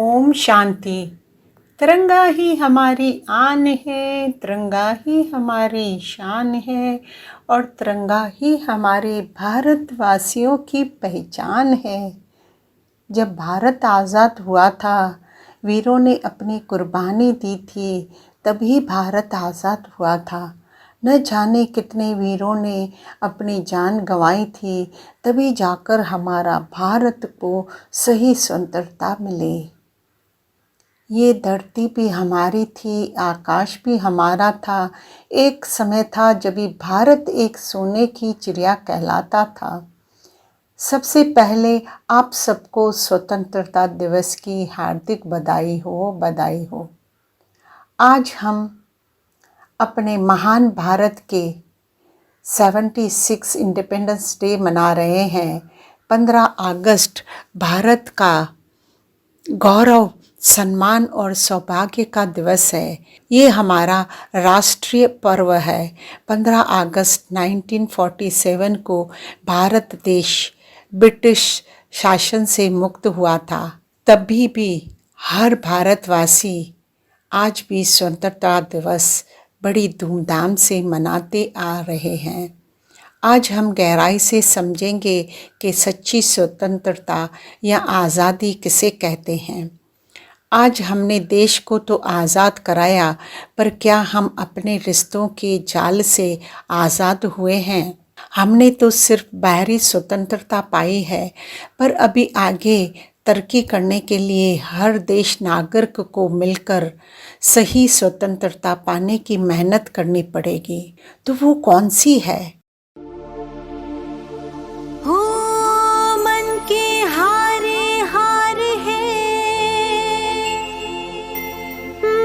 ओम शांति। तिरंगा ही हमारी आन है, तिरंगा ही हमारी शान है और तिरंगा ही हमारे भारतवासियों की पहचान है। जब भारत आज़ाद हुआ था, वीरों ने अपनी कुर्बानी दी थी, तभी भारत आज़ाद हुआ था। न जाने कितने वीरों ने अपनी जान गंवाई थी, तभी जाकर हमारा भारत को सही स्वतंत्रता मिली। ये धरती भी हमारी थी, आकाश भी हमारा था। एक समय था जब भारत एक सोने की चिड़िया कहलाता था। सबसे पहले आप सबको स्वतंत्रता दिवस की हार्दिक बधाई हो, बधाई हो। आज हम अपने महान भारत के 76 इंडिपेंडेंस डे मना रहे हैं। 15 अगस्त भारत का गौरव, सम्मान और सौभाग्य का दिवस है। ये हमारा राष्ट्रीय पर्व है। 15 अगस्त 1947 को भारत देश ब्रिटिश शासन से मुक्त हुआ था। तभी भी हर भारतवासी आज भी स्वतंत्रता दिवस बड़ी धूमधाम से मनाते आ रहे हैं। आज हम गहराई से समझेंगे कि सच्ची स्वतंत्रता या आज़ादी किसे कहते हैं। आज हमने देश को तो आज़ाद कराया, पर क्या हम अपने रिश्तों के जाल से आज़ाद हुए हैं? हमने तो सिर्फ बाहरी स्वतंत्रता पाई है, पर अभी आगे तरक्की करने के लिए हर देश नागरिक को मिलकर सही स्वतंत्रता पाने की मेहनत करनी पड़ेगी। तो वो कौन सी है? हो मन के हारे हार है,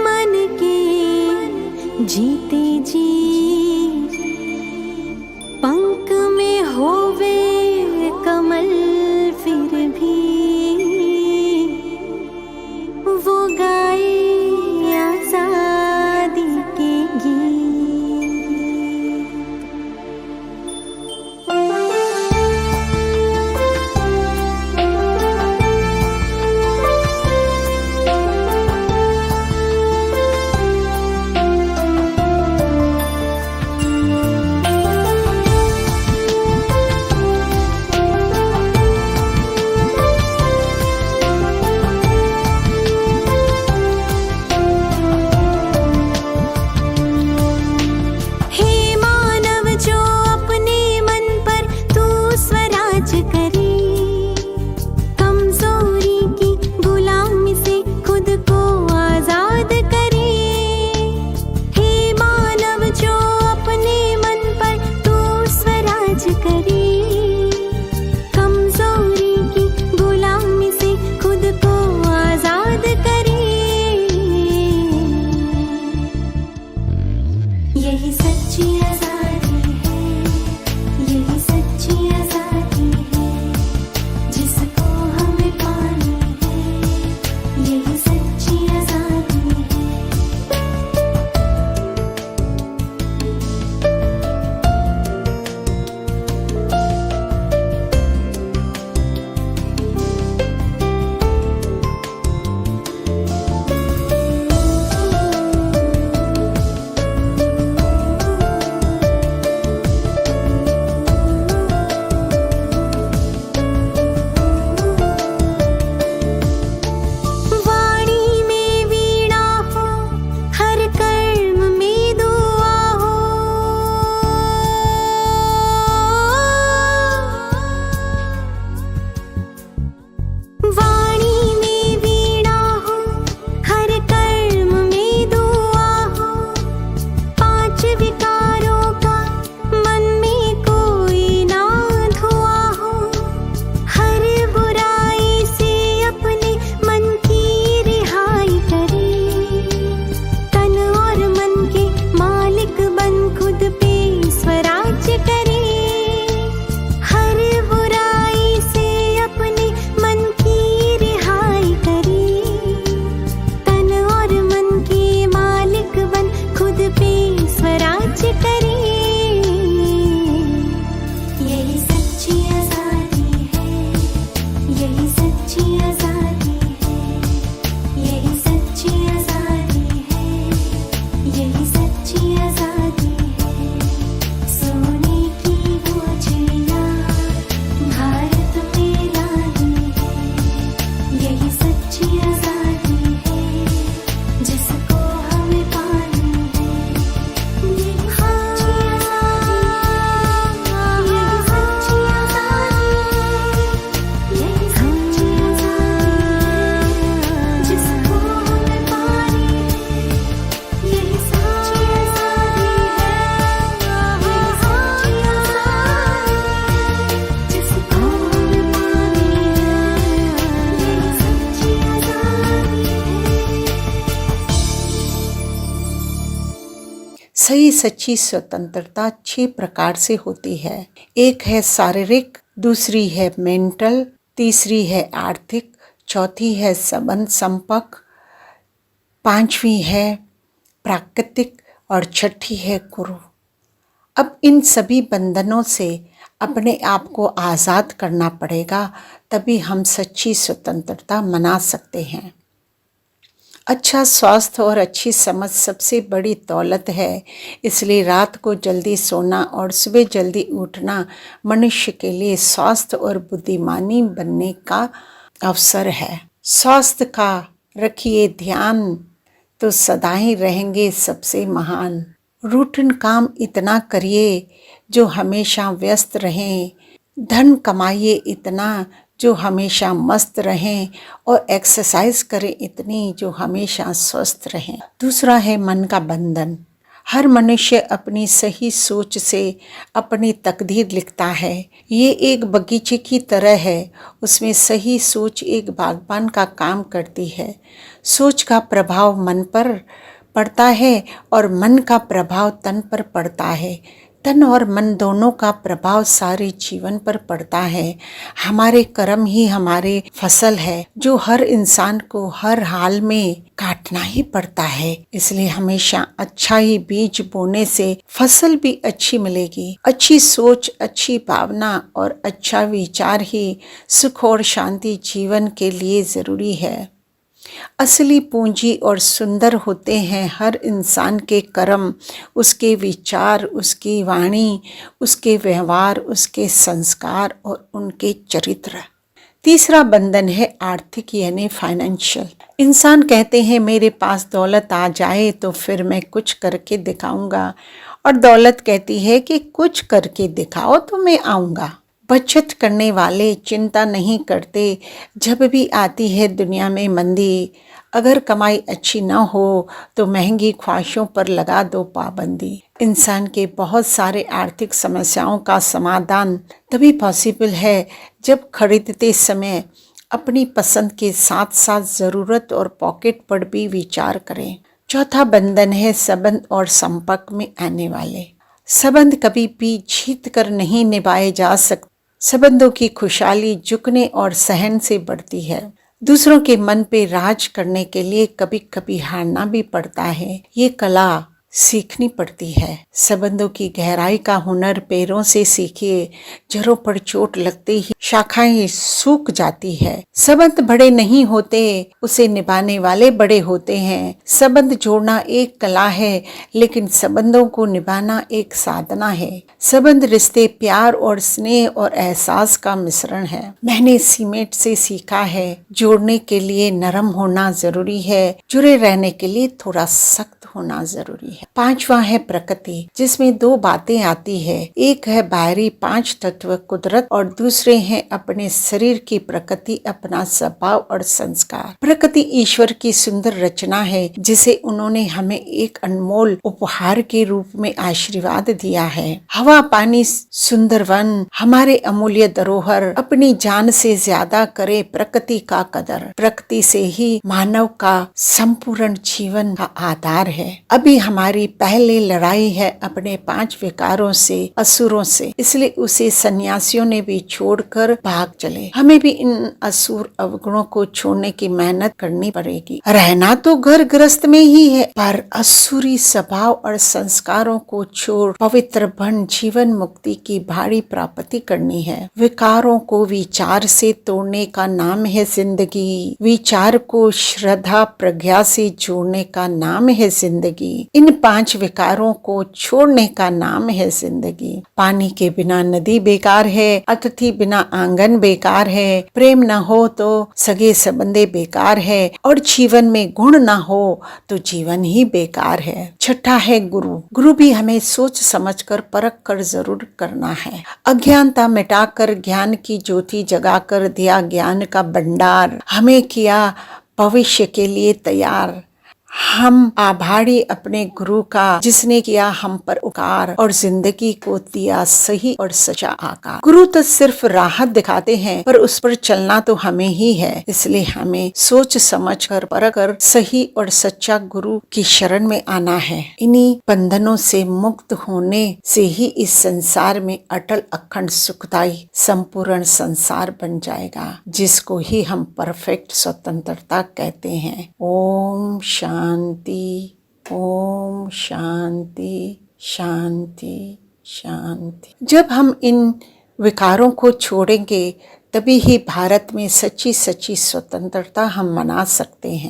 मन के जीते जी पंख में होवे कमल, फिर भी वो गाए आजादी के गीत। सही सच्ची स्वतंत्रता 6 प्रकार से होती है। एक है शारीरिक, दूसरी है मेंटल, तीसरी है आर्थिक, चौथी है संबंध संपर्क, पांचवी है प्राकृतिक और छठी है गुरु। अब इन सभी बंधनों से अपने आप को आज़ाद करना पड़ेगा, तभी हम सच्ची स्वतंत्रता मना सकते हैं। अच्छा स्वास्थ्य और अच्छी समझ सबसे बड़ी दौलत है, इसलिए रात को जल्दी सोना और सुबह जल्दी उठना मनुष्य के लिए स्वास्थ्य और बुद्धिमानी बनने का अवसर है। स्वास्थ्य का रखिए ध्यान, तो सदा ही रहेंगे सबसे महान। रूटीन काम इतना करिए जो हमेशा व्यस्त रहें, धन कमाइए इतना जो हमेशा मस्त रहें, और एक्सरसाइज करें इतनी जो हमेशा स्वस्थ रहें। दूसरा है मन का बंधन। हर मनुष्य अपनी सही सोच से अपनी तकदीर लिखता है। ये एक बगीचे की तरह है, उसमें सही सोच एक बागबान का काम करती है। सोच का प्रभाव मन पर पड़ता है और मन का प्रभाव तन पर पड़ता है। तन और मन दोनों का प्रभाव सारे जीवन पर पड़ता है। हमारे कर्म ही हमारे फसल है, जो हर इंसान को हर हाल में काटना ही पड़ता है। इसलिए हमेशा अच्छा ही बीज बोने से फसल भी अच्छी मिलेगी। अच्छी सोच, अच्छी भावना और अच्छा विचार ही सुख और शांति जीवन के लिए जरूरी है। असली पूंजी और सुंदर होते हैं हर इंसान के कर्म, उसके विचार, उसकी वाणी, उसके व्यवहार, उसके संस्कार और उनके चरित्र। तीसरा बंधन है आर्थिक यानी फाइनेंशियल। इंसान कहते हैं मेरे पास दौलत आ जाए तो फिर मैं कुछ करके दिखाऊंगा, और दौलत कहती है कि कुछ करके दिखाओ तो मैं आऊँगा। बचत करने वाले चिंता नहीं करते जब भी आती है दुनिया में मंदी। अगर कमाई अच्छी न हो तो महंगी ख्वाहिशों पर लगा दो पाबंदी। इंसान के बहुत सारे आर्थिक समस्याओं का समाधान तभी पॉसिबल है जब खरीदते समय अपनी पसंद के साथ साथ ज़रूरत और पॉकेट पर भी विचार करें। चौथा बंधन है संबंध और संपर्क में आने वाले। संबंध कभी भी जीत कर नहीं निभाए जा सकते। संबंधों की खुशहाली झुकने और सहन से बढ़ती है। दूसरों के मन पे राज करने के लिए कभी कभी हारना भी पड़ता है। ये कला सीखनी पड़ती है। संबंधों की गहराई का हुनर पैरों से सीखिए। जड़ों पर चोट लगते ही शाखाएं सूख जाती है। संबंध बड़े नहीं होते, उसे निभाने वाले बड़े होते हैं। संबंध जोड़ना एक कला है, लेकिन संबंधों को निभाना एक साधना है। संबंध रिश्ते प्यार और स्नेह और एहसास का मिश्रण है। मैंने सीमेंट से सीखा है, जोड़ने के लिए नरम होना जरूरी है, जुड़े रहने के लिए थोड़ा सख्त होना जरूरी है। पांचवा है प्रकृति, जिसमें दो बातें आती है। एक है बाहरी 5 तत्व कुदरत, और दूसरे हैं अपने शरीर की प्रकृति, अपना स्वभाव और संस्कार। प्रकृति ईश्वर की सुंदर रचना है, जिसे उन्होंने हमें एक अनमोल उपहार के रूप में आशीर्वाद दिया है। हवा, पानी, सुंदर वन, हमारे अमूल्य धरोहर। अपनी जान से ज्यादा करे प्रकृति का कदर। प्रकृति से ही मानव का संपूर्ण जीवन का आधार है। अभी हमारी पहली लड़ाई है अपने 5 विकारों से, असुरों से, इसलिए उसे सन्यासियों ने भी छोड़कर भाग चले। हमें भी इन असुर अवगुणों को छोड़ने की मेहनत करनी पड़ेगी। रहना तो घर गृहस्थ में ही है, पर असुरी स्वभाव और संस्कारों को छोड़ पवित्र बन जीवन मुक्ति की भारी प्राप्ति करनी है। विकारों को विचार से तोड़ने का नाम है जिंदगी। विचार को श्रद्धा प्रज्ञा से जोड़ने का नाम है जिंदगी। इन 5 विकारों को छोड़ने का नाम है जिंदगी। पानी के बिना नदी बेकार है, अतिथि बिना आंगन बेकार है, प्रेम न हो तो सगे संबंधे बेकार है, और जीवन में गुण न हो तो जीवन ही बेकार है। छठा है गुरु। गुरु भी हमें सोच समझकर परख कर जरूर करना है। अज्ञानता मिटाकर ज्ञान की ज्योति जगाकर दिया ज्ञान का भंडार। हमें किया भविष्य के लिए तैयार। हम आभारी अपने गुरु का जिसने किया हम पर उपकार और जिंदगी को दिया सही और सच्चा आकार। गुरु तो सिर्फ राह दिखाते हैं पर उस पर चलना तो हमें ही है, इसलिए हमें सोच समझ कर परखकर सही और सच्चा गुरु की शरण में आना है। इन्हीं बंधनों से मुक्त होने से ही इस संसार में अटल अखंड सुखदायी संपूर्ण संसार बन जाएगा, जिसको ही हम परफेक्ट स्वतंत्रता कहते हैं। ओम शांति, ओम शांति, शांति, शांति। जब हम इन विकारों को छोड़ेंगे तभी ही भारत में सच्ची सच्ची स्वतंत्रता हम मना सकते हैं।